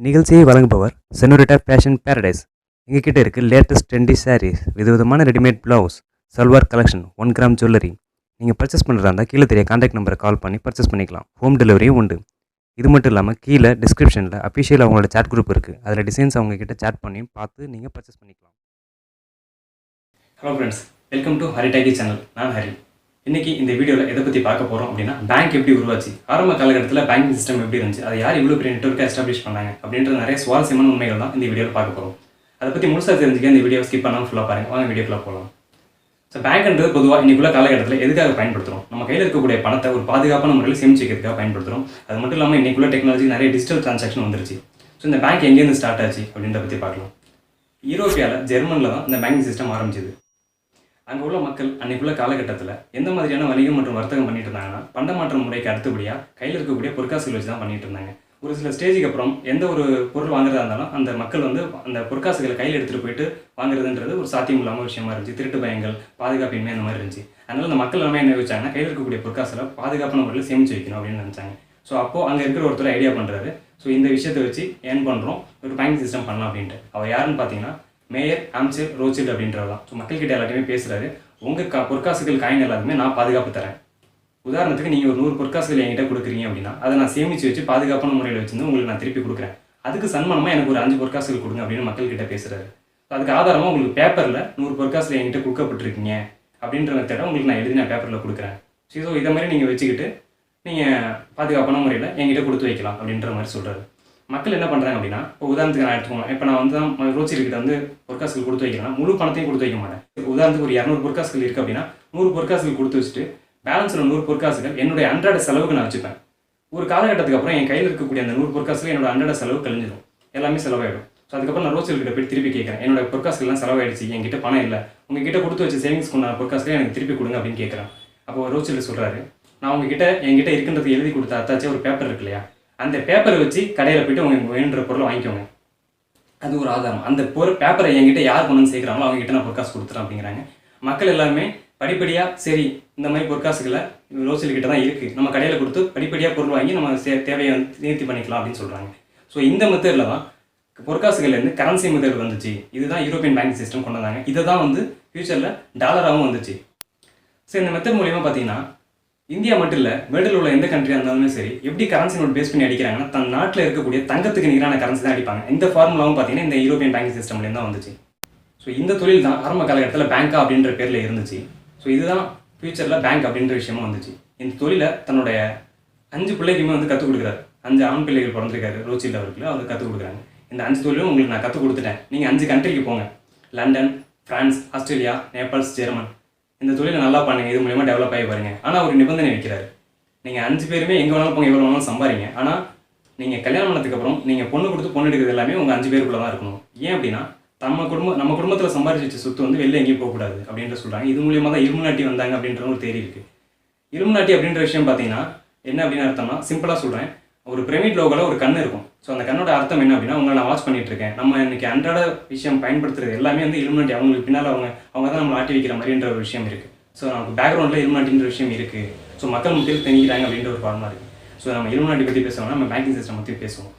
இந்நிகழ்ச்சியை வழங்குபவர் செனோரிட்டா fashion paradise. எங்ககிட்ட இருக்குது லேட்டஸ்ட் ட்ரெண்டி சாரீஸ், விதவிதமான readymade blouse, salwar collection, 1 gram jewellery. நீங்கள் பர்ச்சேஸ் பண்ணுறதா இருந்தால் கீழே தெரிய கான்டாக்ட் நம்பரை கால் பண்ணி பர்ச்சேஸ் பண்ணிக்கலாம். ஹோம் டெலிவரியும் உண்டு. இது மட்டும் இல்லாமல் கீழே டிஸ்கிரிப்ஷனில் அஃபிஷியல் அவங்களோட சேட் குரூப் இருக்குது. அதில் டிசைன்ஸ் அவங்கக்கிட்ட சேட் பண்ணி பார்த்து நீங்கள் பர்ச்சேஸ் பண்ணிக்கலாம். Hello friends, welcome to Haritaki channel. நான் ஹரி. இன்றைக்கி இந்த வீடியோவில் எதை பற்றி பார்க்க போகிறோம் அப்படின்னா, பேங்க் எப்படி உருவாச்சு, ஆரம்ப காலகட்டத்தில் பேங்கிங் சிஸ்டம் எப்படி இருந்துச்சு, அதை யார் இவ்வளோ பெரிய நெட்வொர்க்கை எஸ்டாப்ளிஷ் பண்ணாங்க அப்படின்ற நிறைய சுவாரஸ்யமான உண்மைகள் தான் இந்த வீடியோவில் பார்க்க போகிறோம். அதை பற்றி முழுசாக தெரிஞ்சுக்க இந்த வீடியோ ஸ்கிப் பண்ணாமல் ஃபுல்லாக பாருங்கள். வாங்க வீடியோக்குள்ளே போகலாம். ஸோ பேங்க்ன்றது பொதுவாக இன்றைக்குள்ள காலகட்டத்தில் எதுக்காக பயன்படுத்துகிறோம்? நம்ம கையில் இருக்கக்கூடிய பணத்தை ஒரு பாதுகாப்பான முறையில் சேமிச்சு வைக்கிறதுக்காக பயன்படுத்துகிறோம். அது மட்டும் இல்லாமல் இன்றைக்குள்ள டெக்னாலஜி நிறைய டிஜிட்டல் டிரான்சாக்ஷன் வந்துருச்சு. ஸோ இந்த பேங்க் எங்கேருந்து ஸ்டார்ட் ஆச்சு அப்படின்றத பற்றி பார்க்கலாம். யூரோப்பியாவில் ஜெர்மனில் தான் இந்த பேங்கிங் சிஸ்டம் ஆரம்பிச்சது. அங்கே உள்ள மக்கள் அன்றைக்குள்ள காலகட்டத்தில் எந்த மாதிரியான வணிகம் மற்றும் வர்த்தகம் பண்ணிட்டு இருந்தாங்கன்னா, பண்டமாற்ற முறைக்கு அடுத்தபடியாக கையில் இருக்கக்கூடிய பொற்காசுகள் வச்சு தான் பண்ணிட்டு இருந்தாங்க. ஒரு சில ஸ்டேஜுக்கு அப்புறம் எந்த ஒரு பொருள் வாங்குறதா இருந்தாலும் அந்த மக்கள் அந்த பொற்காசுகளை கையில் எடுத்துகிட்டு போயிட்டு வாங்குறதுன்றது ஒரு சாத்தியம் இல்லாமல் விஷயமா இருந்துச்சு. திருட்டு பயங்கள், பாதுகாப்பின்மை அந்த மாதிரி இருந்துச்சு. அதனால் அந்த மக்கள் எல்லாமே என்ன வச்சாங்கன்னா, கையில் இருக்கக்கூடிய பொற்காசுகளை பாதுகாப்பான முறையில் சேமிச்சு வைக்கணும் அப்படின்னு நினச்சாங்க. ஸோ அப்போது அங்கே இருக்கிற ஒருத்தர் ஐடியா பண்ணுறாரு. ஸோ இந்த விஷயத்தை வச்சு ஏர்ன் பண்ணுறோம், ஒரு பேங்கிங் சிஸ்டம் பண்ணலாம் அப்படின்ட்டு. அவர் யாருன்னு பார்த்தீங்கன்னா மேயர் ஆம்செல் ரோச்சில்ட் அப்படின்றவர் தான். ஸோ மக்கள்கிட்ட எல்லாத்தையுமே பேசுகிறாரு. உங்கள் பொற்காசுகள் காயின் எல்லாருமே நான் பாதுகாப்பு தரேன். உதாரணத்துக்கு நீங்கள் ஒரு 100 பொற்காசுகள் என்கிட்ட கொடுக்குறீங்க அப்படின்னா, அதை நான் சேமித்து வச்சு பாதுகாப்பான முறையில் வச்சுருந்து உங்களுக்கு நான் திருப்பி கொடுக்குறேன். அதுக்கு சன்மானமாக எனக்கு ஒரு 5 பொற்காசுகள் கொடுங்க அப்படின்னு மக்கள்கிட்ட பேசுகிறாரு. அதுக்கு ஆதாரமாக உங்களுக்கு பேப்பரில் 100 பொற்காசுகள் என்கிட்ட கொடுக்கப்பட்டிருக்கீங்க அப்படின்ற மெத்தடை உங்களுக்கு நான் எழுதி நான் பேப்பரில் கொடுக்குறேன். ஸோ இதை மாதிரி நீங்கள் வச்சுக்கிட்டு நீங்கள் பாதுகாப்பான முறையில் என்கிட்ட கொடுத்து வைக்கலாம் அப்படின்ற மாதிரி சொல்கிறாரு. மக்கள் என்ன பண்ணுறாங்க அப்படின்னா, இப்போ உதாரணத்துக்கு நான் எடுத்துக்கோங்க. இப்போ நான் தான் ரோச்சில்கிட்ட பொற்காசுகள் கொடுத்து வைக்கிறேன்னா முழு பணத்தையும் கொடுத்து வைக்க மாட்டேன். உதாரணத்துக்கு ஒரு 200 பொற்காசுகள் இருக்குது அப்படின்னா 100 பொற்காசுகள் கொடுத்து வச்சுட்டு பேலன்ஸில் 100 பொற்காசுகள் என்னுடைய அன்றாட செலவுக்கு நான் வச்சுப்பேன். ஒரு காலகட்டத்துக்கு அப்புறம் என் கையில் இருக்கக்கூடிய அந்த 100 பொற்காசுகள் என்னோட அன்றாட செலவு கழிஞ்சிடும், எல்லாமே செலவாயிடும். ஸோ அதுக்கப்புறம் நான் ரோச்சில்கிட்ட போய் திருப்பி கேட்குறேன், என்னோட பொற்காசுகள்லாம் செலவாயிடுச்சு, என்கிட்ட பணம் இல்லை, உங்ககிட்ட கொடுத்து வச்ச சேவிங்ஸ் கொண்டாட பொற்காசுகளை எனக்கு திருப்பி கொடுங்க அப்படின்னு கேட்குறேன். அப்போ ரோச்சில் சொல்கிறாரு, நான் என்கிட்ட இருக்கின்றது எழுதி கொடுத்த அத்தாச்சே ஒரு பேப்பர் இருக்கு இல்லையா, அந்த பேப்பரை வச்சு கடையில் போய்ட்டு உங்களுக்கு வேணுன்ற பொருளை வாங்கிக்கோங்க, அது ஒரு ஆதாரம். அந்த பேப்பரை என்கிட்ட யார் கொண்டு வந்து சேர்க்குறாங்களோ அவங்ககிட்ட நான் பொற்காசு கொடுத்துறேன் அப்படிங்கிறாங்க. மக்கள் எல்லாருமே படிப்படியாக சரி இந்த மாதிரி பொற்காசுகளை ரோச்சில்கிட்ட தான் இருக்குது, நம்ம கடையில் கொடுத்து படிப்படியாக பொருள் வாங்கி நம்ம தேவையை நிவர்த்தி பண்ணிக்கலாம் அப்படின்னு சொல்கிறாங்க. ஸோ இந்த மெத்தடில் தான் பொற்காசுகள்லேருந்து கரன்சி மெத்தட் வந்துச்சு. இதுதான் யூரோப்பியன் பேங்கிங் சிஸ்டம் கொண்டு வந்தாங்க. இதை தான் ஃபியூச்சரில் டாலராகவும் வந்துச்சு. ஸோ இந்த மெத்தட் மூலிமா பார்த்தீங்கன்னா இந்தியா மட்டும் இல்லை, வேர்ல்டில் உள்ள எந்த கண்ட்ரியாக இருந்தாலுமே சரி, எப்படி கரன்சி நோட் பேஸ் பண்ணி அடிக்கிறாங்கன்னா தன் நாட்டில் இருக்கக்கூடிய தங்கத்துக்கு நிகரான கரன்சி தான் அடிப்பாங்க. இந்த ஃபார்முலாவும் பார்த்தீங்கன்னா இந்த யூரோப்பியன் பேங்கிங் சிஸ்டம்லேருந்து தான் வந்துச்சு. ஸோ இந்த தொழில் தான் ஆரம்ப காலகட்டத்தில் பேங்கா அப்படின்ற பேரில் இருந்துச்சு. ஸோ இதுதான் ஃபியூச்சரில் பேங்க் அப்படின்ற விஷயமும் வந்துச்சு. இந்த தொழிலை தன்னுடைய 5 பிள்ளைக்குமே கற்றுக் கொடுக்குறாரு. 5 ஆண் பிள்ளைகள் பிறந்திருக்காரு ரோச்சில்ட் அவருக்கு, கற்றுக் கொடுக்குறாங்க. இந்த 5 தொழிலும் உங்களுக்கு நான் கற்றுக் கொடுத்துட்டேன், நீங்கள் 5 கண்ட்ரிக்கு போங்க, லண்டன், ஃப்ரான்ஸ், ஆஸ்திரேலியா, நேபாள்ஸ், ஜெர்மன், இந்த தொழிலை நல்லா பண்ணுங்க, இது மூலமா டெவலப் ஆகி பாருங்க. ஆனால் ஒரு நிபந்தனை வைக்கிறாரு, நீங்கள் 5 பேருமே எங்கே வேணாலும் போங்க, எவ்வளோ வேணாலும் சம்பாதிங்க, ஆனால் நீங்கள் கல்யாணம் பண்ணதுக்கு அப்புறம் நீங்கள் பொண்ணு கொடுத்து பொண்ணு எடுக்கிறது எல்லாமே உங்கள் 5 பேருக்குள்ள தான் இருக்கணும். ஏன் அப்படின்னா நம்ம குடும்பத்தில் சம்பாதிச்சு வச்ச சொத்து வெளில எங்கேயும் போகக்கூடாது அப்படின்ற சொல்கிறாங்க. இது மூலியமாக தான் இலுமினாட்டி வந்தாங்க அப்படின்ற ஒரு தேரி இருக்குது. இலுமினாட்டி அப்படின்ற விஷயம் பார்த்தீங்கன்னா என்ன அப்படின்னு அர்த்தம்னா, சிம்பிளாக சொல்கிறேன், ஒரு பிரமிட் லோகோவில் ஒரு கண் இருக்கும். ஸோ அந்த கண்ணோட அர்த்தம் என்ன அப்படின்னா, உங்களை நான் வாட்ச் பண்ணிட்டு இருக்கேன், நம்ம இன்னைக்கு அன்றாட விஷயம் பயன்படுத்துறது எல்லாமே இலுமினாட்டி, அவங்களுக்கு பின்னால் அவங்க தான் நம்ம ஆட்டி வைக்கிற மாதிரின்ற ஒரு விஷயம் இருக்குது. ஸோ நமக்கு பேக்ரவுண்டில் இலுமினாட்டின்ற விஷயம் இருக்குது. ஸோ மக்கள் மத்தியில் தெரிவிக்கிறாங்க அப்படின்ற ஒரு ஃபார்மாக இருக்குது. ஸோ நம்ம இலுமினாட்டி பற்றி பேசுவோம்னா நம்ம பேங்கிங் சிஸ்டம் பற்றி பேசுவோம்.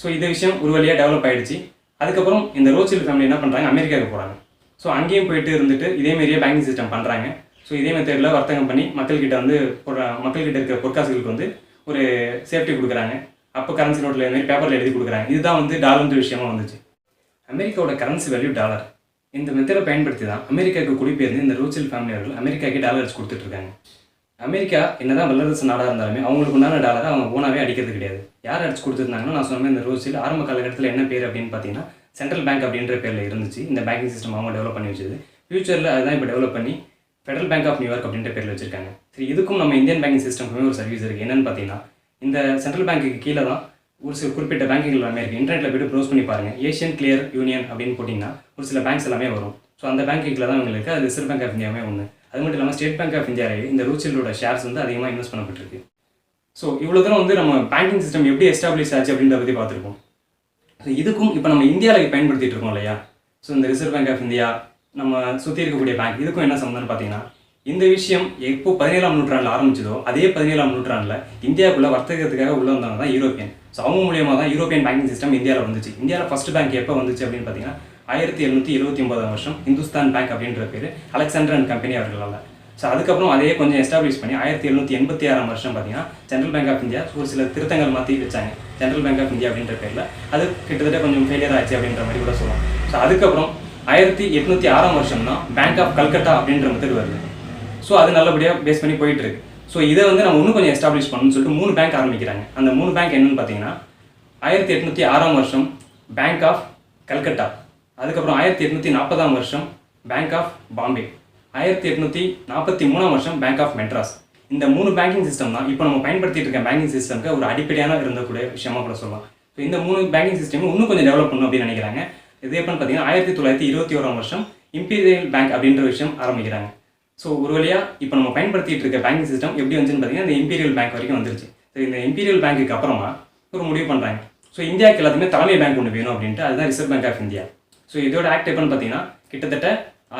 ஸோ இந்த விஷயம் ஒரு வழியாக டெவலப் ஆகிடுச்சு. அதுக்கப்புறம் இந்த ரோச்சில்ட் ஃபேமிலி என்ன பண்ணுறாங்க, அமெரிக்காவுக்கு போகிறாங்க. ஸோ அங்கேயும் போயிட்டு இருந்துட்டு இதேமாரியே பேங்கிங் சிஸ்டம் பண்ணுறாங்க. ஸோ இதே மெத்தடில் வர்த்தகம் பண்ணி மக்கள்கிட்ட இருக்கிற பொற்காசுகளுக்கு ஒரு சேஃப்டி கொடுக்குறாங்க. அப்போ கரன்சி நோட்டில் இதுமாரி பேப்பரில் எழுதி கொடுக்குறாங்க. இதுதான் டாலர்ன்ற விஷயமா வந்துச்சு. அமெரிக்காவோட கரன்சி வேல்யூ டாலர். இந்த மெத்தடை பயன்படுத்தி தான் அமெரிக்காவுக்கு குடிபெயர்ந்து இந்த ரோச்சில்ட் ஃபேமிலி அவர்கள் அமெரிக்காவுக்கு டாலர் அடிச்சு கொடுத்துட்ருக்காங்க. அமெரிக்கா என்னதான் வல்லரசு நாடாக இருந்தாலுமே அவங்களுக்கு உண்டான டாலரை அவங்க ஓனாவே அடிக்கிறது கிடையாது. யார் அடிச்சு கொடுத்துருந்தாங்கன்னா, நான் சொன்ன இந்த ரோச்சில்ட் ஆரம்ப காலகட்டத்தில் என்ன பேர் அப்படின்னு பார்த்தீங்கன்னா சென்ட்ரல் பேங்க் அப்படின்ற பேரில் இருந்துச்சு. இந்த பேங்கிங் சிஸ்டம் அவங்க டெவலப் பண்ணி வச்சது. ஃபியூச்சரில் அதுதான் இப்போ டெவலப் பண்ணி ஃபெடரல் பேங்க் ஆஃப் நியூயார்க் அப்படின்ற பேரில் வச்சிருக்காங்க. சரி, இதுக்கும் நம்ம இந்தியன் பேங்கிங் சிஸ்டம்க்குமே ஒரு சர்வீஸ் இருக்குது. என்னென்னு பார்த்தீங்கன்னா, இந்த சென்ட்ரல் பேங்க்குக்கு கீழே தான் ஒரு சில குறிப்பிட்ட பேங்கிங் எல்லாமே இருக்குது. இன்டர்நெட்டில் போய்ட்டு ப்ரௌஸ் பண்ணி பாருங்கள், ஏஷியன் கிளியர் யூனியன் அப்படின்னு போட்டிங்கன்னா ஒரு சில பேங்க்ஸ் எல்லாமே வரும். ஸோ அந்த பேங்க்குள்ள தான் உங்களுக்கு அது ரிசர்வ் பேங்க் ஆஃப் இந்தியாவே ஒன்று. அது மட்டும் இல்லாமல் ஸ்டேட் பேங்க் ஆஃப் இந்தியாவிலே இந்த ரோச்சில்டோட ஷேர்ஸ் அதிகமாக இன்வெஸ்ட் பண்ணப்பட்டிருக்கு. ஸோ இவ்வளோ தூரம் நம்ம பேங்கிங் சிஸ்டம் எப்படி எஸ்டாப்ளிஷ் ஆச்சு அப்படின்றத பற்றி பார்த்துருக்கோம். ஸோ இதுக்கும் இப்போ நம்ம இந்தியாவில் பயன்படுத்திட்டு இருக்கோம் இல்லையா, ஸோ இந்த ரிசர்வ் பேங்க் ஆஃப் இந்தியா, நம்ம சுற்றி இருக்கக்கூடிய பேங்க், இதுக்கும் என்ன சம்மந்தம்னு பார்த்தீங்கன்னா, இந்த விஷயம் எப்போ 17ஆம் நூற்றாண்டில் ஆரம்பிச்சதோ அதே 17ஆம் நூற்றாண்டில் இந்தியாவுக்குள்ள வர்த்தகத்துக்காக உள்ள வந்தவங்க தான் யூரோப்பியன். ஸோ அவங்க மூலியமாக தான் யூரோப்பியன் பேங்கிங் சிஸ்டம் இந்தியாவில் வந்துச்சு. இந்தியாவில் ஃபர்ஸ்ட் பேங்க் எப்போ வந்துச்சு அப்படின்னு பார்த்தீங்கன்னா 1779 வருஷம் இந்துஸ்தான் பேங்க் அப்படின்ற பேர் அலெக்சாண்டர் அண்ட் கம்பெனி அவர்களால். ஸோ அதுக்கப்புறம் அதையே கொஞ்சம் எஸ்டாப்ளிஷ் பண்ணி 1786 வருஷம் பார்த்தீங்கன்னா சென்ட்ரல் பேங்க் ஆஃப் இந்தியா ஒரு சில திருத்தங்கள் மாற்றி வச்சாங்க. சென்ட்ரல் பேங்க் ஆஃப் இந்தியா அப்படின்ற பேரில் அது கிட்டத்தட்ட கொஞ்சம் ஃபெயிலியர் ஆச்சு அப்படின்ற மாதிரி கூட சொல்லலாம். ஸோ அதுக்கப்புறம் 1806 வருஷம் தான் பேங்க் ஆஃப் கல்கட்டா அப்படின்ற மெத்தட் வருது. ஸோ அது நல்லபடியாக பேஸ் பண்ணி போயிட்டு இருக்கு. ஸோ இதை வந்து நம்ம இன்னும் கொஞ்சம் எஸ்டாப்ளிஷ் பண்ணணும்னு சொல்லிட்டு 3 பேங்க் ஆரம்பிக்கிறாங்க. அந்த 3 பேங்க் என்னன்னு பார்த்தீங்கன்னா 1806 வருஷம் பேங்க் ஆஃப் கல்கட்டா, அதுக்கப்புறம் 1840 வருஷம் பேங்க் ஆஃப் பாம்பே, 1843 வருஷம் பேங்க் ஆஃப் மெட்ராஸ். இந்த 3 பேங்கிங் சிஸ்டம் தான் இப்போ நம்ம பயன்படுத்திட்டு இருக்க பேங்கிங் சிஸ்டம்க்கு ஒரு அடிப்படையான இருந்தக்கூடிய விஷயமா கூட சொல்லலாம். ஸோ இந்த 3 பேங்கிங் சிஸ்டம் இன்னும் கொஞ்சம் டெவலப் பண்ணணும் அப்படின்னு நினைக்கிறாங்க. இது எப்போன்னு பார்த்தீங்கன்னா 1921 வருஷம் இம்பீரியல் பேங்க் அப்படின்ற விஷயம் ஆரம்பிக்கிறாங்க. ஸோ ஒரு வழியாக இப்போ நம்ம பயன்படுத்திட்டு இருக்க பேங்கிங் சிஸ்டம் எப்படி வந்துச்சுன்னு பார்த்தீங்கன்னா இந்த இம்பீரியல் பேங்க் வரைக்கும் வந்துருச்சு. ஸோ இந்த இம்பீரியல் பேங்க்குக்கு அப்புறமா ஒரு முடிவு பண்ணுறாங்க. ஸோ இந்தியாவுக்கு எல்லாத்துக்குமே தலைமை பேங்க் ஒன்று வேணும் அப்படின்ட்டு அதுதான் reserve bank of India. So இதோட ஆக்ட் எப்போன்னு பார்த்தீங்கன்னா கிட்டத்தட்ட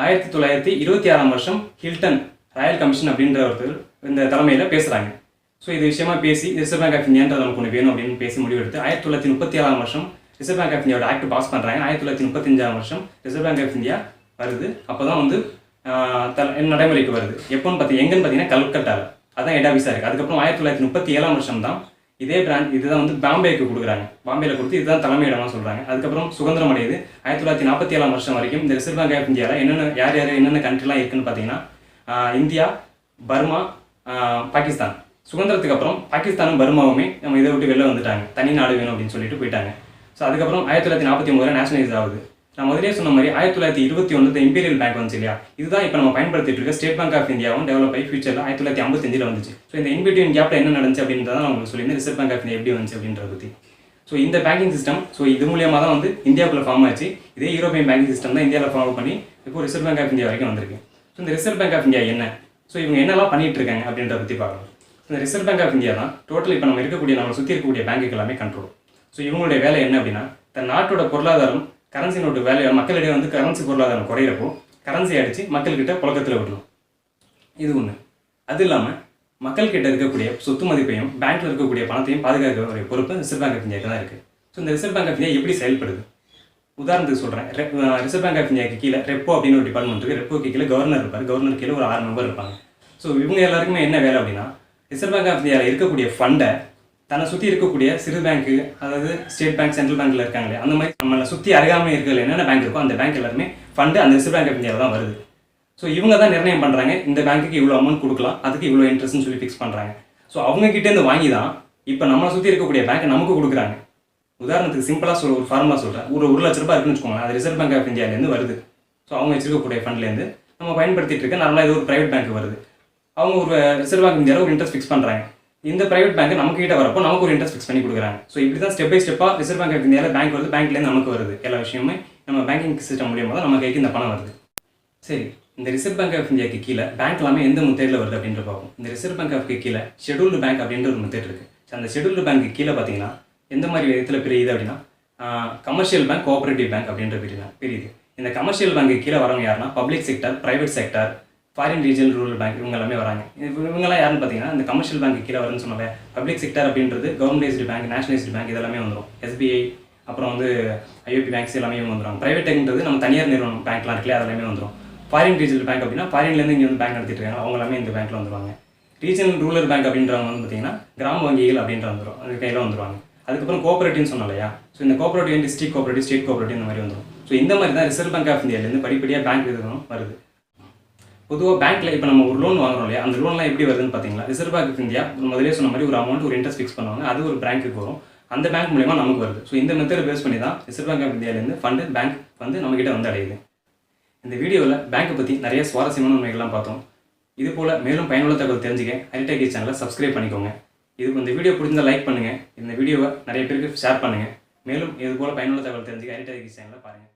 1926 வருஷம் ஹில்டன் ராயல் கமிஷன் அப்படின்ற ஒருத்தர் இந்த தலைமையில் பேசுகிறாங்க. ஸோ இது விஷயமா பேசி ரிசர்வ் பேங்க் ஆஃப் இந்தியான்ற நமக்கு ஒன்று வேணும் அப்படின்னு பேசி முடிவெடுத்து 1937 வருஷம் ரிசர்வ் பேங்க் ஆஃப் இந்தியாவோட ஆக்ட் பாஸ் பண்ணுறாங்க. 1935 வருஷம் ரிசர்வ் பேங்க் ஆஃப் இந்தியா வருது. அப்போ தான் வந்து நடைமுறைக்கு வருது. எப்போன்னு எங்கன்னு பார்த்தீங்கன்னா கல்கட்டாவில் அதான் ஹெட் ஆஃபீஸாக இருக்குது. அதுக்கப்புறம் 1937 வருஷம் தான் இதே பிரான்ச் இதுதான் வந்து பாம்பேக்கு கொடுக்குறாங்க. பாம்பேயில் கொடுத்து இதுதான் தலைமையிடமாக சொல்கிறாங்க. அதுக்கப்புறம் சுதந்திரம் அடையுது. 1947 வருஷம் வரைக்கும் இந்த ரிசர்வ் பேங்க் ஆஃப் இந்தியாவில் யார் என்னென்ன கண்ட்ரிலாம் இருக்குன்னு பார்த்தீங்கன்னா இந்தியா, பர்மா, பாகிஸ்தான். சுதந்திரத்துக்கு அப்புறம் பாகிஸ்தானும் பர்மாவுமே நம்ம இதை விட்டு வெளில வந்துட்டாங்க. தனி நாடு வேணும் அப்படின்னு சொல்லிட்டு போயிட்டாங்க. ஸோ அதுக்கப்புறம் 1949 நேஷனலைஸ் ஆகுது. நான் முதலே சொன்ன மாதிரி 1921 இம்பீரியல் பேங்க் வந்துச்சு இல்லையா, இதுதான் இப்போ நம்ம பயன்படுத்திட்டு இருக்க ஸ்டேட் பேங்க் ஆஃப் இந்தியாவும் டெவலப் ஆகி ஃபியூச்சரில் 1955 வந்துச்சு. ஸோ இந்த இன்பிட்வீன் கேப்பில் என்ன நடந்துச்சு அப்படின்றத நான் உங்களுக்கு சொல்லியிருந்தேன் ரிசர்வ் பேங்க் ஆஃப் இந்தியா எப்படி வந்துச்சு அப்படின்றத பற்றி. ஸோ இந்த பேங்கிங் சிஸ்டம் இது மூலியமாக தான் வந்து இந்தியாவுக்குள்ள ஃபார்ம் ஆச்சு. இதே யூரோப்பியன் பேங்கிங் சிஸ்டம் தான் இந்தியாவில் ஃபாலோ பண்ணி இப்போ ரிசர்வ் பேங்க் ஆஃப் இந்தியா வரைக்கும் வந்திருக்கு. ஸோ இந்த ரிசர்வ் பேங்க் ஆஃப் இந்தியா என்ன, ஸோ இவங்க என்னெல்லாம் பண்ணிட்டு இருக்காங்க அப்படின்றத பற்றி பார்க்கலாம். இந்த ரிசர்வ் பேங்க் ஆஃப் இந்தியா தான் டோட்டல் இப்போ நம்ம இருக்கக்கூடிய நம்ம சுற்றி இருக்கக்கூடிய பேங்க்குக்கு எல்லாமே கண்ட்ரோல். ஸோ இவங்களுடைய வேலை என்ன அப்படின்னா தன் நாட்டோட பொருளாதாரம் கரன்சி நோட்டு வேலை மக்களிடையே வந்து கரன்சி பொருளாதாரம் குறையிறப்போ கரன்சி அடித்து மக்கள்கிட்ட புழக்கத்தில் விடணும். இது ஒன்று. அது இல்லாமல் மக்கள்கிட்ட இருக்கக்கூடிய சொத்து மதிப்பையும் பேங்க்கில் இருக்கக்கூடிய பணத்தையும் பாதுகாக்கிற பொறுப்பு ரிசர்வ் பேங்க் ஆஃப் இந்தியாவுக்கு தான் இருக்குது. ஸோ இந்த ரிசர்வ் பேங்க் ஆஃப் இந்தியா எப்படி செயல்படுது உதாரணத்துக்கு சொல்கிறேன். ரிசர்வ் பேங்க் ஆஃப் இந்தியாவுக்கு கீழே ரெப்போ அப்படின்னு ஒரு டிபார்ட்மெண்ட் இருக்குது. ரெப்போக்கு கீழே கவர்னர் இருப்பார். கவர்னர் கீழே ஒரு 6 மெம்பர் இருப்பாங்க. ஸோ இவங்க எல்லாருக்குமே என்ன வேலை அப்படின்னா ரிசர்வ் பேங்க் ஆஃப் இந்தியாவில் இருக்கக்கூடிய ஃபண்டை தன்னை சுற்றி இருக்கக்கூடிய சிறு பேங்க்கு, அதாவது ஸ்டேட் பேங்க், சென்ட்ரல் பேங்க்கில் இருக்காங்களே அந்த மாதிரி நம்மளை சுற்றி அருகாமல் இருக்கிற என்னென்ன பேங்க் இருக்கோ அந்த பேங்க் எல்லாருமே ஃபண்டு அந்த ரிசர்வ் பேங்க் ஆஃப் இந்தியாவில் தான் வருது. ஸோ இவங்க தான் நிர்ணயம் பண்ணுறாங்க இந்த பேங்க்குக்கு இவ்வளோ அமௌண்ட் கொடுக்கலாம், அதுக்கு இவ்வளோ இன்ட்ரெஸ்ட்னு சொல்லி ஃபிக்ஸ் பண்ணுறாங்க. ஸோ அவங்க கிட்டேருந்து வாங்கி தான் இப்போ நம்மளை சுற்றி இருக்கக்கூடிய பேங்க் நமக்கு கொடுக்குறாங்க. உதாரணத்துக்கு சிம்பிளாக ஒரு ஃபார்முலா சொல்கிறேன். ஒரு 1 லட்ச ரூபாய் இருக்குன்னு வச்சுக்கோங்களேன், அது ரிசர்வ் பேங்க் ஆஃப் இந்தியாவிலேருந்து வருது. ஸோ அவங்க வச்சிருக்கக்கூடிய ஃபண்ட்லேருந்து நம்ம பயன்படுத்திட்டு இருக்க நார்மலாக இது ஒரு ப்ரைவேட் பேங்க் வருது. அவங்க ஒரு ரிசர்வ் பேங்க் இந்தியாவில் ஒரு இன்ட்ரெஸ்ட் ஃபிக்ஸ் பண்ணுறாங்க. இந்த பிரைவேட் பேங்க் நமக்கு கிட்ட வரப்போ நமக்கு ஒரு இன்ட்ரெஸ்ட் ஃபிக்ஸ் பண்ணி கொடுக்குறாங்க. ஸோ இப்படி தான் ஸ்டெப் பை ஸ்டெப்பாக ரிசர்வ் பேங்க் ஆஃப் இந்தியாவில் பேங்க் வருது, பேங்க்லேருந்து நமக்கு வருது. எல்லா விஷயமுமே நம்ம பேங்கிங் சிஸ்டம் மூலியமாக தான் நம்ம கைக்கு இந்த பணம் வருது. சரி, இந்த ரிசர்வ் பேங்க் ஆஃப் இந்தியாவுக்கு கீழே பேங்க் எல்லாமே எந்த மெத்தேடில் வருது அப்படின்ற பார்ப்போம். இந்த ரிசர்வ் பேங்க் ஆஃப்க்கு கீழே ஷெட்யூல்டு பேங்க் அப்படின்ற ஒரு மெத்தேட் இருக்குது. அந்த ஷெட்யூல்டு பேங்க்கு கீழே பார்த்தீங்கன்னா எந்த மாதிரி விதத்தில் பிரியுது அப்படின்னா கமர்ஷியல் பேங்க், கோஆபரேட்டிவ் பேங்க் அப்படின்ற பிரியுது. இந்த கமர்ஷியல் பேங்க்கு கீழே வரவங்க யாருன்னா public sector, private sector, foreign regional rural bank இவங்க எல்லாமே வராங்க. இவங்கெல்லாம் யாருன்னு பார்த்தீங்கன்னா இந்த கமர்ஷியல் பேங்க் கீழே வரும்னு சொன்னாலே பப்ளிக் செக்டர் அப்படின்றது கவர்மெண்டைஸ்டு பேங்க், நேஷனலைஸ்டு பேங்க் இதெல்லாமே வந்துடும். SBI அப்புறம் வந்து IOP பேங்க்ஸ் எல்லாமே வந்துடும். பிரைவேட்ன்றது நம்ம தனியார் நிறுவனம் பேங்க்லாம் இருக்குல்ல அதெல்லாமே வந்துடும். ஃபாரின் ரீஜனல் பேங்க் அப்படின்னா ஃபாரின்லேருந்து இங்கே வந்து பேங்க் நடத்திட்டு இருக்காங்க, அவங்க எல்லாமே இந்த பேங்க்கில் வந்துடுவாங்க. ரீஜனல் ரூரல் பேங்க் அப்படின்றவங்க வந்து பார்த்தீங்கன்னா கிராம வங்கிகள் அப்படின்ற வந்துடும், அது கையில் வந்துடுவாங்க. அதுக்கப்புறம் கோஆபரேட்டிவ்னு சொன்னோம் இல்லையா, ஸோ இந்த cooperative district cooperative, state cooperative இந்த மாதிரி வந்துடும். ஸோ இந்த மாதிரி தான் ரிசர்வ் பேங்க் ஆஃப் இந்தியாவிலேருந்து படிப்படியாக பேங்க் இதுவும் வருது. பொதுவாக பேங்க்கில் இப்போ நம்ம ஒரு லோன் வாங்குறோம் இல்லையா, அந்த லோன்லாம் எப்படி வருதுன்னு பார்த்தீங்களா, ரிசர்வ் பேங்க் ஆஃப் இந்தியா முதலே சொன்ன மாதிரி ஒரு அமௌண்ட் ஒரு இன்ட்ரெஸ்ட் ஃபிக்ஸ் பண்ணுவாங்க, அது ஒரு பேங்க்குக்கு வரும், அந்த பேங்க் மூலியமாக நமக்கு வருது. ஸோ இந்த மெத்தட் பேஸ் பண்ணி தான் ரிசர்வ் பேங்க் ஆஃப் இந்தியாவிலேருந்து ஃபண்டு பேங்க் வந்து நம்மகிட்ட வந்து அடையுது. இந்த வீடியோவில் பேங்க்கை பற்றி நிறைய சுவாரஸ்யமான உண்மைகள்லாம் பார்த்தோம். இது போல் மேலும் பயனுள்ள தகவல் தெரிஞ்சுக்க ஹரிடெக் சேனலை சப்ஸ்கிரைப் பண்ணிக்கோங்க. இந்த வீடியோ பிடிச்சிருந்தா லைக் பண்ணுங்கள், இந்த வீடியோவை நிறைய பேருக்கு ஷேர் பண்ணுங்கள். மேலும் இது போல் பயனுள்ள தகவல் தெரிஞ்சுக்க ஹரிடெக் சேனலை பாருங்கள்.